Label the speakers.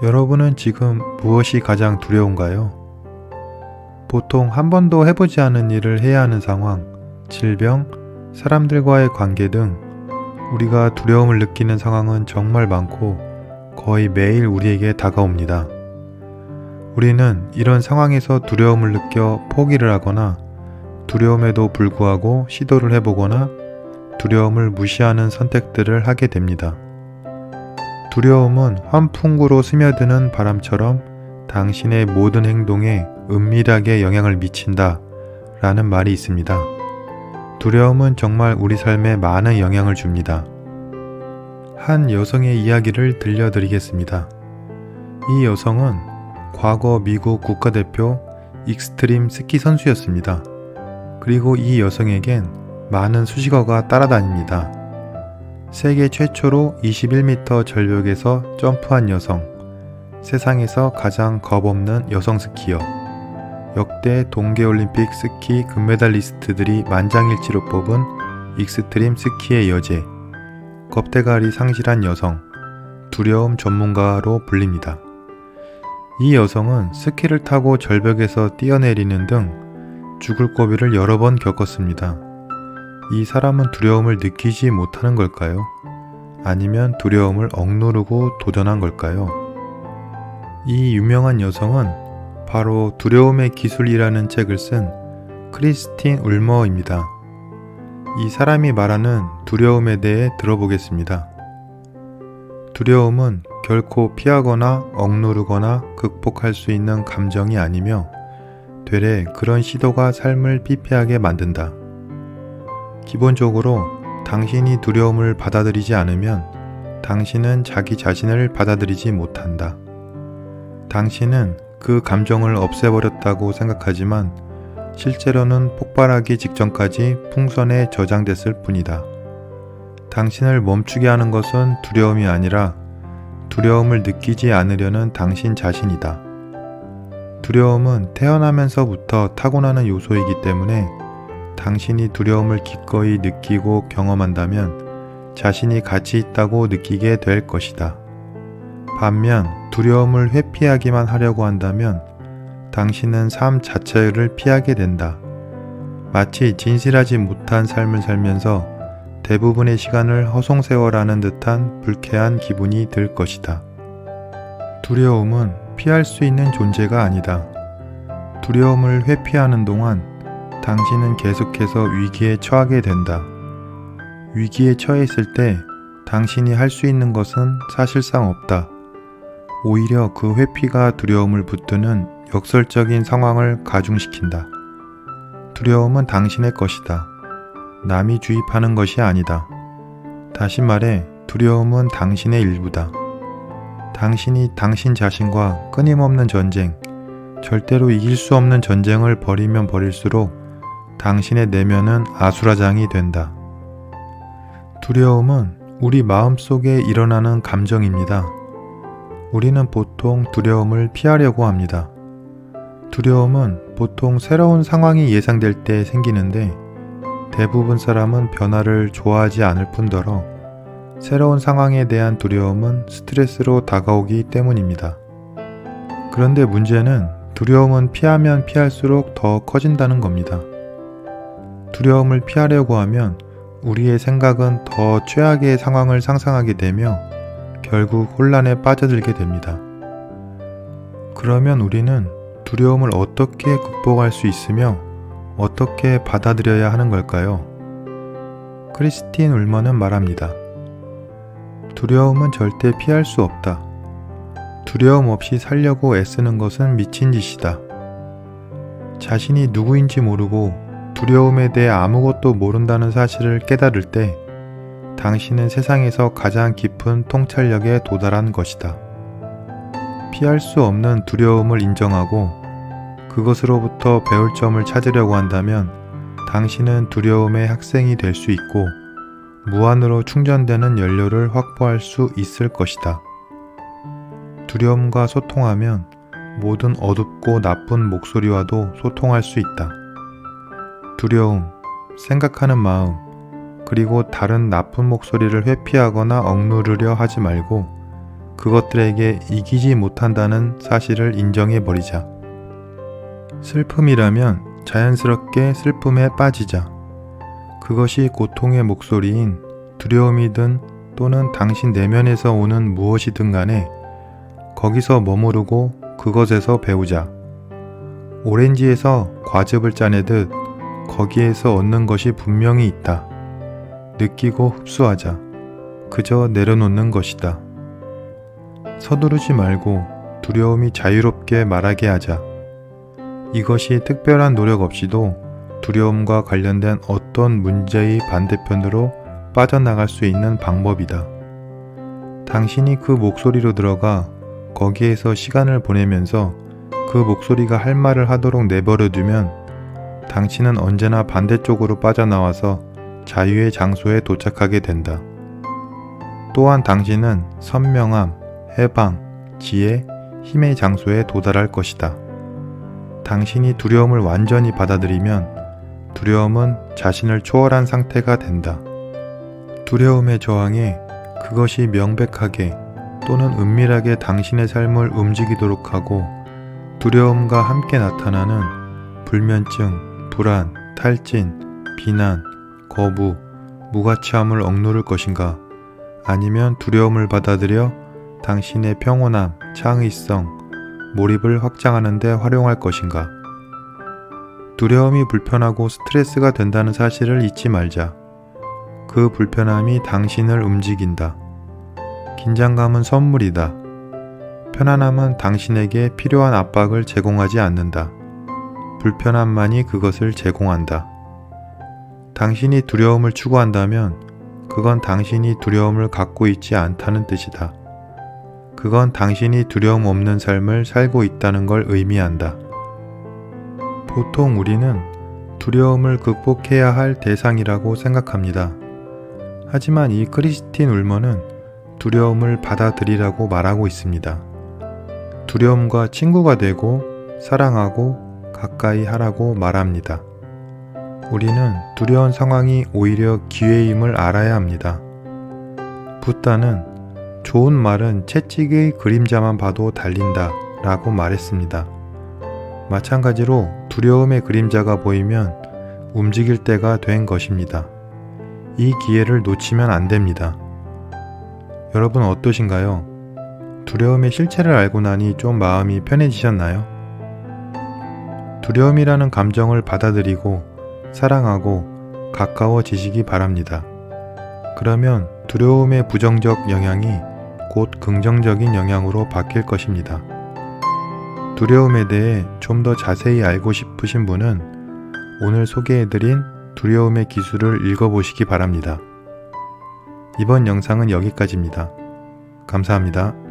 Speaker 1: 여러분은 지금 무엇이 가장 두려운가요? 보통 한 번도 해보지 않은 일을 해야 하는 상황, 질병, 사람들과의 관계 등 우리가 두려움을 느끼는 상황은 정말 많고 거의 매일 우리에게 다가옵니다. 우리는 이런 상황에서 두려움을 느껴 포기를 하거나 두려움에도 불구하고 시도를 해보거나 두려움을 무시하는 선택들을 하게 됩니다. 두려움은 환풍구로 스며드는 바람처럼 당신의 모든 행동에 은밀하게 영향을 미친다 라는 말이 있습니다. 두려움은 정말 우리 삶에 많은 영향을 줍니다. 한 여성의 이야기를 들려드리겠습니다. 이 여성은 과거 미국 국가대표 익스트림 스키 선수였습니다. 그리고 이 여성에겐 많은 수식어가 따라다닙니다. 세계 최초로 21m 절벽에서 점프한 여성, 세상에서 가장 겁없는 여성 스키어, 역대 동계올림픽 스키 금메달리스트들이 만장일치로 뽑은 익스트림 스키의 여제, 겁대가리 상실한 여성, 두려움 전문가로 불립니다. 이 여성은 스키를 타고 절벽에서 뛰어내리는 등 죽을 고비를 여러 번 겪었습니다. 이 사람은 두려움을 느끼지 못하는 걸까요? 아니면 두려움을 억누르고 도전한 걸까요? 이 유명한 여성은 바로 두려움의 기술이라는 책을 쓴 크리스틴 울머입니다. 이 사람이 말하는 두려움에 대해 들어보겠습니다. 두려움은 결코 피하거나 억누르거나 극복할 수 있는 감정이 아니며 되레 그런 시도가 삶을 피폐하게 만든다. 기본적으로 당신이 두려움을 받아들이지 않으면 당신은 자기 자신을 받아들이지 못한다. 당신은 그 감정을 없애버렸다고 생각하지만 실제로는 폭발하기 직전까지 풍선에 저장됐을 뿐이다. 당신을 멈추게 하는 것은 두려움이 아니라 두려움을 느끼지 않으려는 당신 자신이다. 두려움은 태어나면서부터 타고나는 요소이기 때문에 당신이 두려움을 기꺼이 느끼고 경험한다면 자신이 가치 있다고 느끼게 될 것이다. 반면 두려움을 회피하기만 하려고 한다면 당신은 삶 자체를 피하게 된다. 마치 진실하지 못한 삶을 살면서 대부분의 시간을 허송세월하는 듯한 불쾌한 기분이 들 것이다. 두려움은 피할 수 있는 존재가 아니다. 두려움을 회피하는 동안 당신은 계속해서 위기에 처하게 된다. 위기에 처해 있을 때 당신이 할 수 있는 것은 사실상 없다. 오히려 그 회피가 두려움을 붙드는 역설적인 상황을 가중시킨다. 두려움은 당신의 것이다. 남이 주입하는 것이 아니다. 다시 말해 두려움은 당신의 일부다. 당신이 당신 자신과 끊임없는 전쟁, 절대로 이길 수 없는 전쟁을 벌이면 벌일수록 당신의 내면은 아수라장이 된다. 두려움은 우리 마음속에 일어나는 감정입니다. 우리는 보통 두려움을 피하려고 합니다. 두려움은 보통 새로운 상황이 예상될 때 생기는데 대부분 사람은 변화를 좋아하지 않을 뿐더러 새로운 상황에 대한 두려움은 스트레스로 다가오기 때문입니다. 그런데 문제는 두려움은 피하면 피할수록 더 커진다는 겁니다. 두려움을 피하려고 하면 우리의 생각은 더 최악의 상황을 상상하게 되며 결국 혼란에 빠져들게 됩니다. 그러면 우리는 두려움을 어떻게 극복할 수 있으며 어떻게 받아들여야 하는 걸까요? 크리스틴 울머는 말합니다. 두려움은 절대 피할 수 없다. 두려움 없이 살려고 애쓰는 것은 미친 짓이다. 자신이 누구인지 모르고 두려움에 대해 아무것도 모른다는 사실을 깨달을 때 당신은 세상에서 가장 깊은 통찰력에 도달한 것이다. 피할 수 없는 두려움을 인정하고 그것으로부터 배울 점을 찾으려고 한다면 당신은 두려움의 학생이 될 수 있고 무한으로 충전되는 연료를 확보할 수 있을 것이다. 두려움과 소통하면 모든 어둡고 나쁜 목소리와도 소통할 수 있다. 두려움, 생각하는 마음, 그리고 다른 나쁜 목소리를 회피하거나 억누르려 하지 말고 그것들에게 이기지 못한다는 사실을 인정해버리자. 슬픔이라면 자연스럽게 슬픔에 빠지자. 그것이 고통의 목소리인 두려움이든 또는 당신 내면에서 오는 무엇이든 간에 거기서 머무르고 그것에서 배우자. 오렌지에서 과즙을 짜내듯 거기에서 얻는 것이 분명히 있다. 느끼고 흡수하자. 그저 내려놓는 것이다. 서두르지 말고 두려움이 자유롭게 말하게 하자. 이것이 특별한 노력 없이도 두려움과 관련된 어떤 문제의 반대편으로 빠져나갈 수 있는 방법이다. 당신이 그 목소리로 들어가 거기에서 시간을 보내면서 그 목소리가 할 말을 하도록 내버려두면 당신은 언제나 반대쪽으로 빠져나와서 자유의 장소에 도착하게 된다. 또한 당신은 선명함, 해방, 지혜, 힘의 장소에 도달할 것이다. 당신이 두려움을 완전히 받아들이면 두려움은 자신을 초월한 상태가 된다. 두려움의 저항에 그것이 명백하게 또는 은밀하게 당신의 삶을 움직이도록 하고 두려움과 함께 나타나는 불면증, 불안, 탈진, 비난, 거부, 무가치함을 억누를 것인가? 아니면 두려움을 받아들여 당신의 평온함, 창의성, 몰입을 확장하는 데 활용할 것인가? 두려움이 불편하고 스트레스가 된다는 사실을 잊지 말자. 그 불편함이 당신을 움직인다. 긴장감은 선물이다. 편안함은 당신에게 필요한 압박을 제공하지 않는다. 불편함만이 그것을 제공한다. 당신이 두려움을 추구한다면 그건 당신이 두려움을 갖고 있지 않다는 뜻이다. 그건 당신이 두려움 없는 삶을 살고 있다는 걸 의미한다. 보통 우리는 두려움을 극복해야 할 대상이라고 생각합니다. 하지만 이 크리스틴 울먼은 두려움을 받아들이라고 말하고 있습니다. 두려움과 친구가 되고 사랑하고 가까이 하라고 말합니다. 우리는 두려운 상황이 오히려 기회임을 알아야 합니다. 붓다는 좋은 말은 채찍의 그림자만 봐도 달린다 라고 말했습니다. 마찬가지로 두려움의 그림자가 보이면 움직일 때가 된 것입니다. 이 기회를 놓치면 안 됩니다. 여러분 어떠신가요? 두려움의 실체를 알고 나니 좀 마음이 편해지셨나요? 두려움이라는 감정을 받아들이고 사랑하고 가까워지시기 바랍니다. 그러면 두려움의 부정적 영향이 곧 긍정적인 영향으로 바뀔 것입니다. 두려움에 대해 좀 더 자세히 알고 싶으신 분은 오늘 소개해드린 두려움의 기술을 읽어보시기 바랍니다. 이번 영상은 여기까지입니다. 감사합니다.